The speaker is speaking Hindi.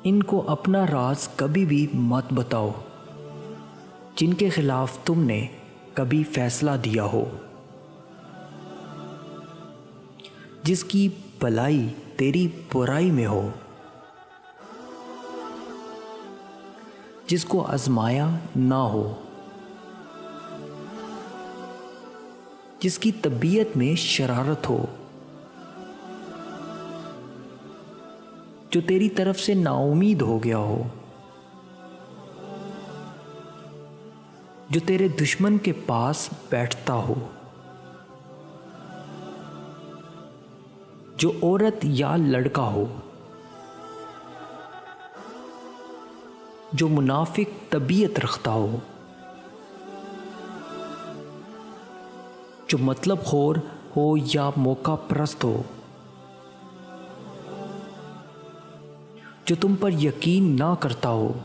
इनको अपना राज कभी भी मत बताओ, जिनके खिलाफ तुमने कभी फैसला दिया हो, जिसकी भलाई तेरी बुराई में हो, जिसको आजमाया ना हो, जिसकी तबीयत में शरारत हो, जो तेरी तरफ से नाउमीद हो गया हो, जो तेरे दुश्मन के पास बैठता हो, जो औरत या लड़का हो, जो मुनाफिक तबीयत रखता हो, जो मतलब खोर हो या मौका परस्त हो, जो तुम पर यकीन ना करता हो,